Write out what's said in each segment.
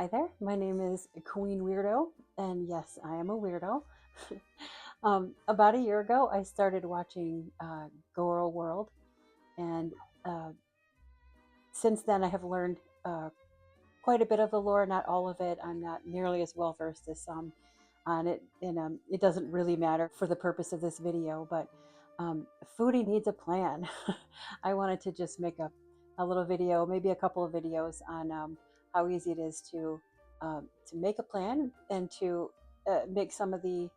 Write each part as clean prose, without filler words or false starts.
Hi there, my name is Queen Weirdo, and yes, I am a weirdo. About a year ago, I started watching Goro World, and uh, since then, I have learned quite a bit of the lore. Not all of it. I'm not nearly as well versed as some on it, and it doesn't really matter for the purpose of this video. But Foodie needs a plan. I wanted to just make a little video, maybe a couple of videos on how easy it is to make a plan and to make some of the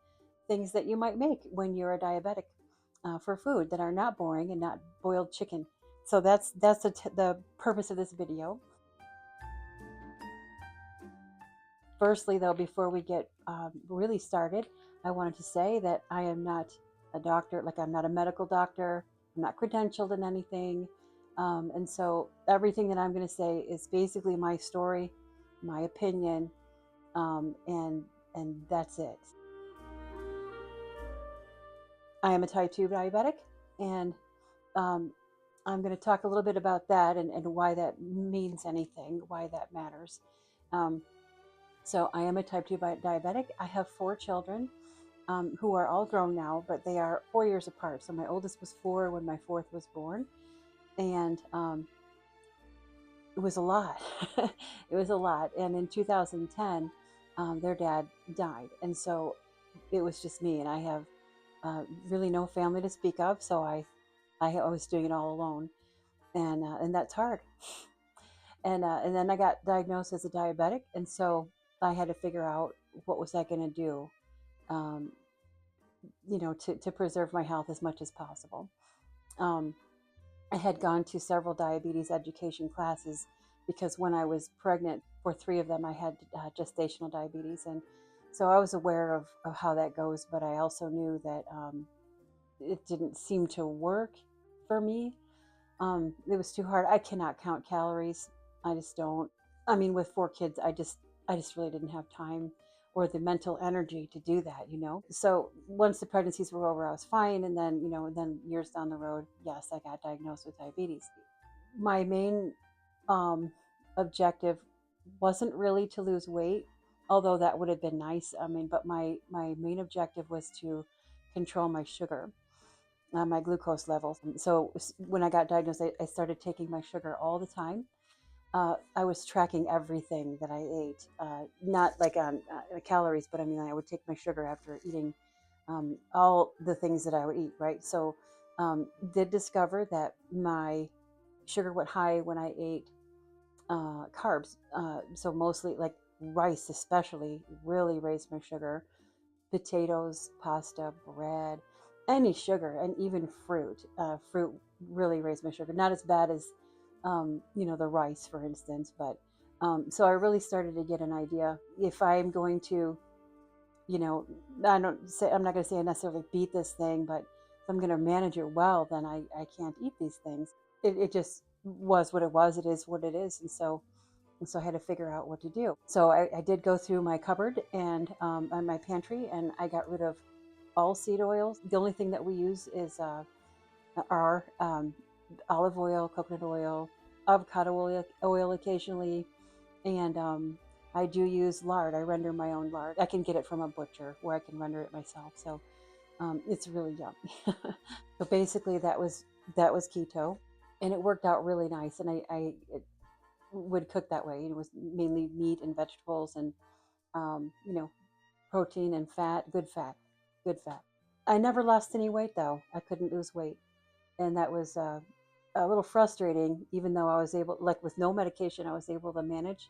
things that you might make when you're a diabetic for food that are not boring and not boiled chicken. So that's the purpose of this video. Firstly, though, before we get really started, I wanted to say that I am not a doctor, like I'm not a medical doctor. I'm not credentialed in anything. And so everything that I'm going to say is basically my story, my opinion, and that's it. I am a type 2 diabetic, and um, I'm going to talk a little bit about that and why that means anything, why that matters. Um, So I am a type 2 diabetic. I have 4 children who are all grown now, but they are 4 years apart. So my oldest was 4 when my fourth was born. And it was a lot. It was a lot. And in 2010, their dad died. And so it was just me. And I have really no family to speak of. So I was doing it all alone. And that's hard. And then I got diagnosed as a diabetic. And so I had to figure out what was I going to do, um, to preserve my health as much as possible. Um, I had gone to several diabetes education classes because when I was pregnant for 3 of them, I had gestational diabetes. And so I was aware of how that goes, but I also knew that it didn't seem to work for me. It was too hard. I cannot count calories. I just don't. I mean, with 4 kids, I just really didn't have time or the mental energy to do that. So once the pregnancies were over, I was fine. And then years down the road, yes, I got diagnosed with diabetes. My main um, objective wasn't really to lose weight, although that would have been nice. I mean, but my main objective was to control my sugar, my glucose levels. So when I got diagnosed, I started taking my sugar all the time. I was tracking everything that I ate, not like on calories, but I mean, I would take my sugar after eating all the things that I would eat, right? So, did discover that my sugar went high when I ate carbs. So, mostly like rice, especially, really raised my sugar. Potatoes, pasta, bread, any sugar, and even fruit. Fruit really raised my sugar. Not as bad as, the rice, for instance, but so I really started to get an idea if I'm going to, you know, I'm not going to say I necessarily beat this thing, but if I'm going to manage it well, then I can't eat these things. It just was what it was. It is what it is, and so I had to figure out what to do. So I did go through my cupboard and my pantry, and I got rid of all seed oils. The only thing that we use is our olive oil, coconut oil, avocado oil occasionally, and I do use lard. I render my own lard. I can get it from a butcher where I can render it myself. So it's really yummy. So basically, that was keto, and it worked out really nice. And it would cook that way. It was mainly meat and vegetables and um, you know protein and fat, good fat, good fat. I never lost any weight though. I couldn't lose weight, and that was a little frustrating. Even though I was able, like with no medication, I was able to manage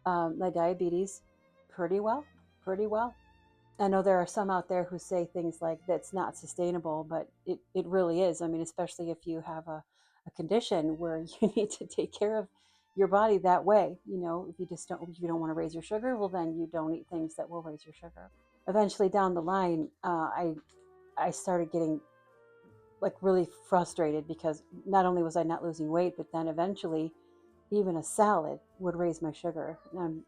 my diabetes pretty well, pretty well. I know there are some out there who say things like that's not sustainable, but it really is. I mean, especially if you have a condition where you need to take care of your body that way. If you don't want to raise your sugar, well, then you don't eat things that will raise your sugar. Eventually, down the line, I started getting like really frustrated because not only was I not losing weight, but then eventually, even a salad would raise my sugar. And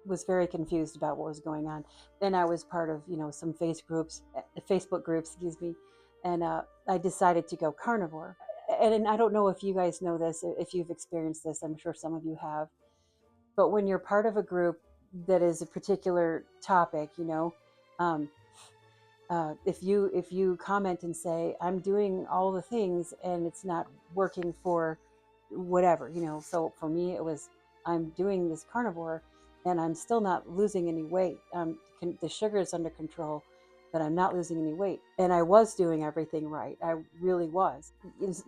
was very confused about what was going on. Then I was part of, some Facebook groups, excuse me, and I decided to go carnivore. And I don't know if you guys know this, if you've experienced this. I'm sure some of you have. But when you're part of a group that is a particular topic, you know. Um, if you comment and say I'm doing all the things and it's not working for whatever, you know. So for me, it was I'm doing this carnivore and I'm still not losing any weight. The sugar is under control, but I'm not losing any weight, and I was doing everything right. I really was.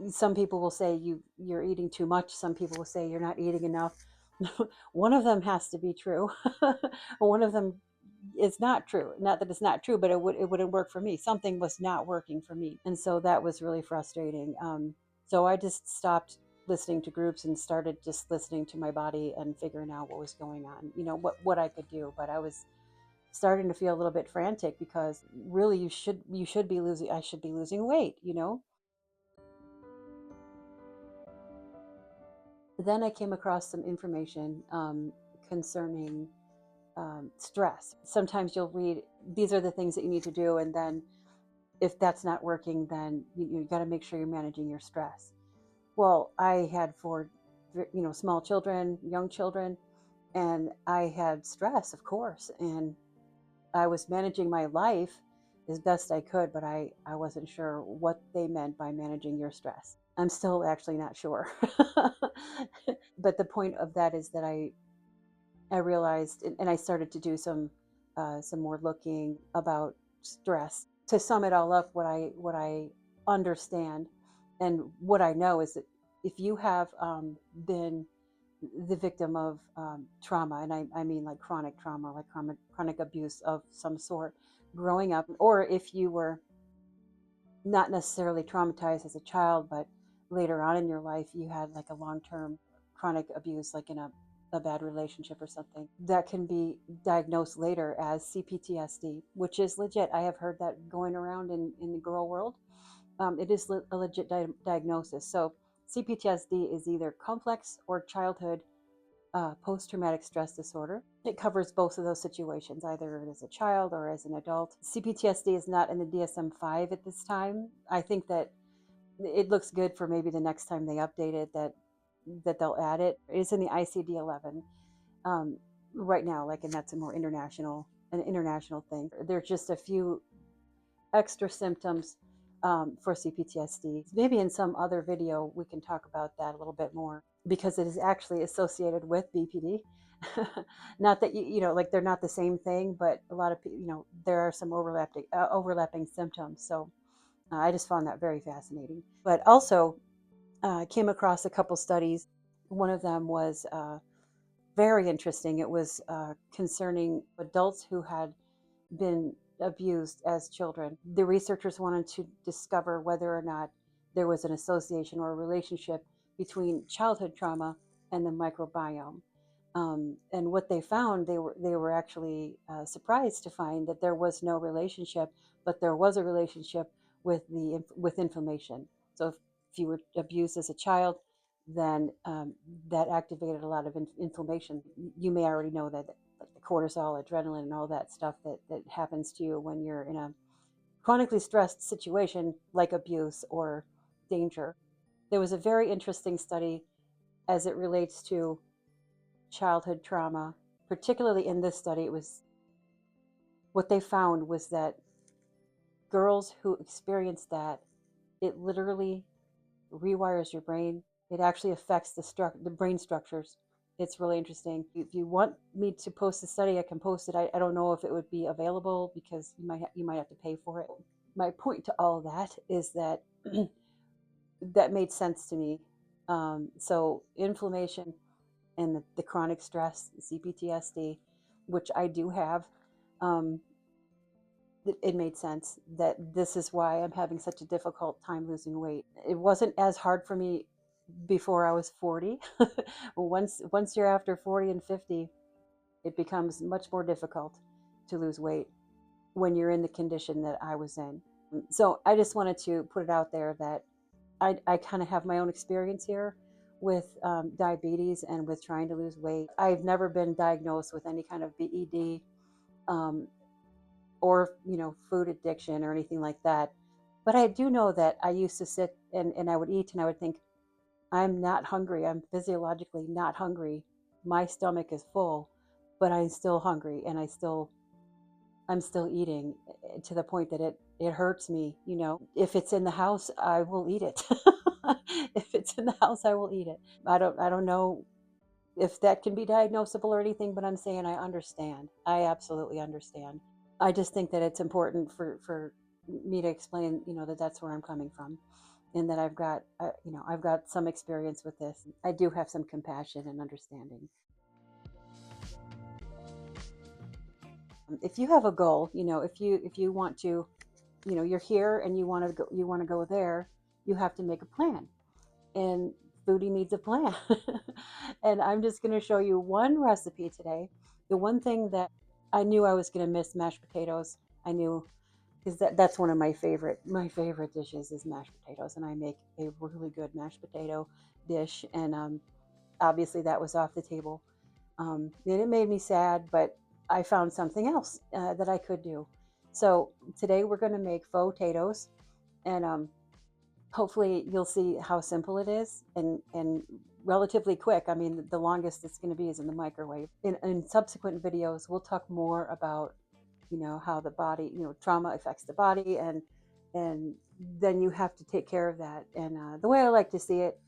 Some people will say you're eating too much. Some people will say you're not eating enough. One of them has to be true. One of them is not true. Not that it's not true, but it wouldn't work for me. Something was not working for me, and so that was really frustrating. So I just stopped listening to groups and started just listening to my body and figuring out what was going on. You know what I could do, but I was starting to feel a little bit frantic because really you should be losing. I should be losing weight. You know. Then I came across some information concerning stress. Sometimes you'll read these are the things that you need to do, and then if that's not working, then you got to make sure you're managing your stress. Well, I had four, small children, young children, and I had stress, of course, and I was managing my life as best I could, but I wasn't sure what they meant by managing your stress. I'm still actually not sure. But the point of that is that I realized, and I started to do some more looking about stress. To sum it all up, what I understand and what I know is that if you have been the victim of trauma, and I mean like chronic trauma, like chronic abuse of some sort, growing up, or if you were not necessarily traumatized as a child, but later on in your life you had like a long-term chronic abuse, like in a bad relationship or something, that can be diagnosed later as CPTSD, which is legit. I have heard that going around in the girl world. It is a legit diagnosis. So CPTSD is either complex or childhood post-traumatic stress disorder. It covers both of those situations, either as a child or as an adult. CPTSD is not in the DSM-5 at this time. I think that it looks good for maybe the next time they update it, that they'll add it. It's in the ICD-11 um, right now, like, and that's a more an international thing. There's just a few extra symptoms for CPTSD. Maybe in some other video we can talk about that a little bit more, because it is actually associated with BPD. Not that like they're not the same thing, but a lot of people, there are some overlapping symptoms. So I just found that very fascinating. But also, I came across a couple studies. One of them was very interesting. It was concerning adults who had been abused as children. The researchers wanted to discover whether or not there was an association or a relationship between childhood trauma and the microbiome. And what they found, they were actually surprised to find that there was no relationship, but there was a relationship with inflammation. So if you were abused as a child, then that activated a lot of inflammation. You may already know that, like the cortisol, adrenaline, and all that stuff that happens to you when you're in a chronically stressed situation like abuse or danger. There was a very interesting study as it relates to childhood trauma. Particularly in this study, it was what they found was that girls who experienced that, it literally rewires your brain. It actually affects the brain structures. It's really interesting. If you want me to post the study, I can post it. I don't know if it would be available because you might have to pay for it. My point to all of that is that that made sense to me. So inflammation and the chronic stress, CPTSD, which I do have, um, it made sense that this is why I'm having such a difficult time losing weight. It wasn't as hard for me before I was 40. Once you're after 40 and 50, it becomes much more difficult to lose weight when you're in the condition that I was in. So I just wanted to put it out there that I kind of have my own experience here with diabetes and with trying to lose weight. I've never been diagnosed with any kind of BED, um, or food addiction or anything like that. But I do know that I used to sit and I would eat and I would think, I'm not hungry. I'm physiologically not hungry. My stomach is full. but I'm still hungry, and I'm still eating, to the point that it hurts me. If it's in the house, I will eat it. If it's in the house, I will eat it. I don't know if that can be diagnosable or anything, but I'm saying I understand. I absolutely understand. I just think that it's important for me to explain, that that's where I'm coming from, and that I've got some experience with this. I do have some compassion and understanding. If you have a goal, if you want to, you're here and you want to go there, you have to make a plan. And Foodie needs a plan. And I'm just going to show you one recipe today. The one thing that I knew I was going to miss, mashed potatoes. I knew, because that's one of my favorite dishes is mashed potatoes, and I make a really good mashed potato dish. And obviously that was off the table. And it made me sad, but I found something else that I could do. So today we're going to make faux tatoes, and hopefully you'll see how simple it is, and relatively quick. I mean, the longest it's going to be is in the microwave. In subsequent videos, we'll talk more about how the body, trauma affects the body, and then you have to take care of that. And the way I like to see it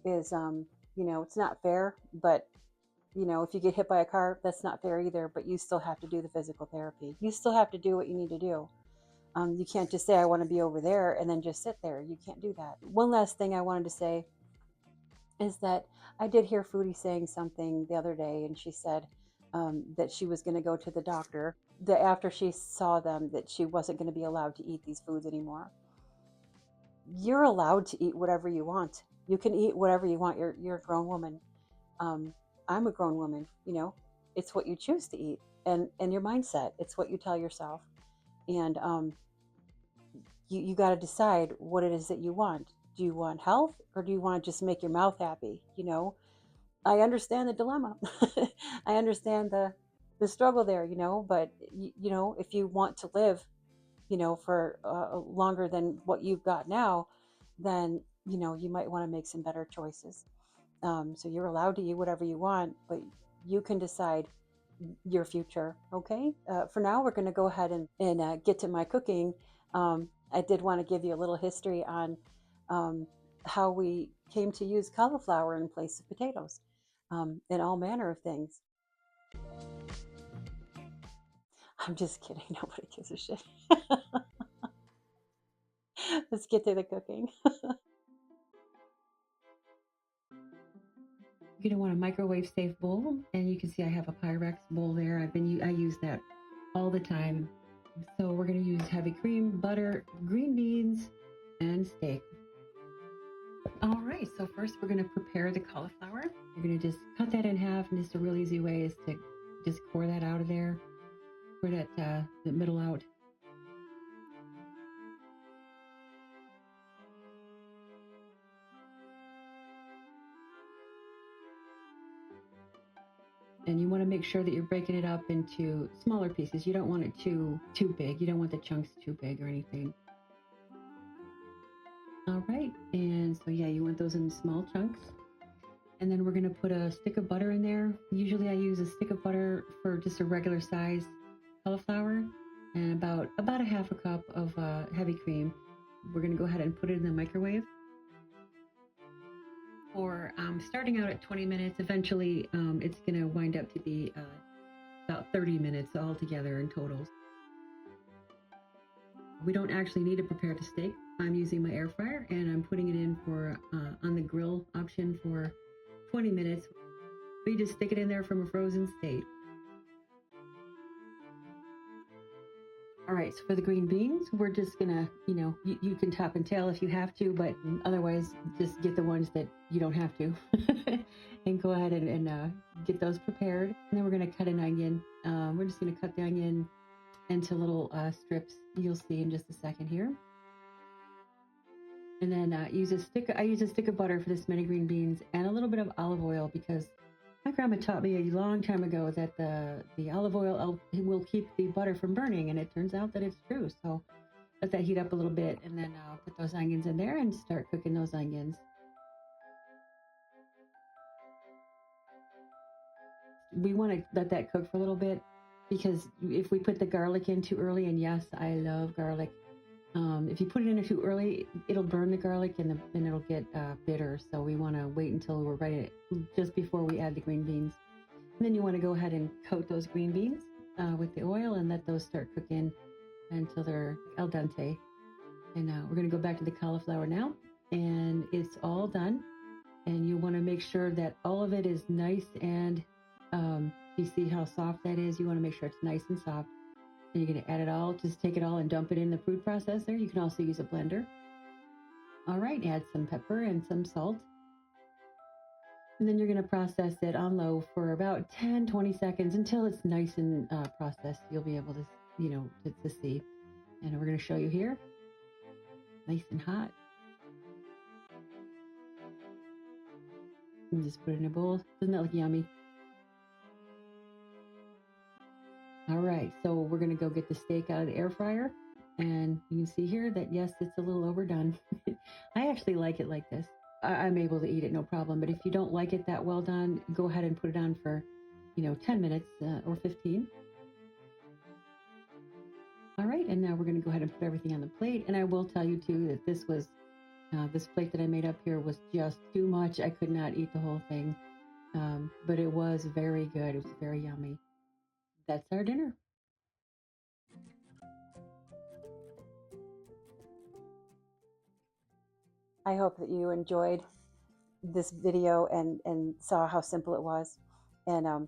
is, it's not fair, but if you get hit by a car, that's not fair either, but you still have to do the physical therapy. You still have to do what you need to do. You can't just say, I want to be over there, and then just sit there. You can't do that. One last thing I wanted to say is that I did hear Foodie saying something the other day, and she said that she was going to go to the doctor, that after she saw them, that she wasn't going to be allowed to eat these foods anymore. You're allowed to eat whatever you want. You can eat whatever you want. You're a grown woman. I'm a grown woman. It's what you choose to eat, and your mindset. It's what you tell yourself. And you got to decide what it is that you want. Do you want health, or do you want to just make your mouth happy? I understand the dilemma. I understand the struggle there, but if you want to live, for longer than what you've got now, then you might want to make some better choices. So you're allowed to eat whatever you want, but you can decide your future. Okay. For now, we're going to go ahead and get to my cooking. I did want to give you a little history on how we came to use cauliflower in place of potatoes, and all manner of things. I'm just kidding. Nobody gives a shit. Let's get to the cooking. You're gonna want a microwave safe bowl, and you can see I have a Pyrex bowl there. I use that all the time. So we're gonna use heavy cream, butter, green beans, and steak. All right, so first we're gonna prepare the cauliflower. You're gonna just cut that in half, and just a real easy way is to just core that out of there, core that the middle out. And you want to make sure that you're breaking it up into smaller pieces. You don't want it too big. You don't want the chunks too big or anything. All right, and so yeah, you want those in small chunks. And then we're going to put a stick of butter in there. Usually I use a stick of butter for just a regular size cauliflower, and about a half a cup of heavy cream. We're going to go ahead and put it in the microwave for starting out at 20 minutes. Eventually it's going to wind up to be about 30 minutes altogether in total. We don't actually need to prepare the steak. I'm using my air fryer, and I'm putting it in for on the grill option for 20 minutes. We just stick it in there from a frozen state. All right, so for the green beans, we're just gonna, you can top and tail if you have to, but otherwise just get the ones that you don't have to and go ahead and get those prepared. And then we're gonna cut an onion. We're just gonna cut the onion into little strips. You'll see in just a second here. And then I use a stick of butter for this many green beans, and a little bit of olive oil, because my grandma taught me a long time ago that the olive oil will keep the butter from burning, and it turns out that it's true. So let that heat up a little bit, and then put those onions in there and start cooking those onions. we want to let that cook for a little bit, because if we put the garlic in too early, and yes, I love garlic, if you put it in too early, it'll burn the garlic and it'll get bitter. So we want to wait until we're ready, just before we add the green beans. And then you want to go ahead and coat those green beans with the oil and let those start cooking until they're al dente. And we're going to go back to the cauliflower now, and it's all done. And you want to make sure that all of it is nice, and you see how soft that is. You want to make sure it's nice and soft. And you're going to add it all, just take it all and dump it in the food processor. You can also use a blender. All right, add some pepper and some salt. And then you're going to process it on low for about 10-20 seconds until it's nice and processed. You'll be able to, to see. And we're going to show you here, nice and hot. And just put it in a bowl. Doesn't that look yummy? All right, so we're going to go get the steak out of the air fryer. And you can see here that, yes, it's a little overdone. I actually like it like this. I'm able to eat it, no problem. But if you don't like it that well done, go ahead and put it on for, 10 minutes or 15. All right, and now we're going to go ahead and put everything on the plate. And I will tell you, too, that this was, this plate that I made up here was just too much. I could not eat the whole thing. But it was very good. It was very yummy. That's our dinner. I hope that you enjoyed this video and saw how simple it was. And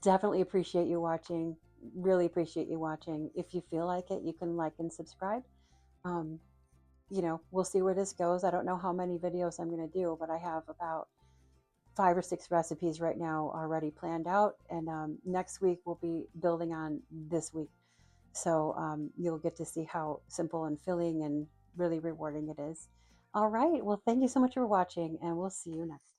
definitely appreciate you watching. Really appreciate you watching. If you feel like it, you can like and subscribe. We'll see where this goes. I don't know how many videos I'm going to do, but I have about 5 or 6 recipes right now already planned out. And next week we'll be building on this week. So you'll get to see how simple and filling and really rewarding it is. All right. Well, thank you so much for watching, and we'll see you next.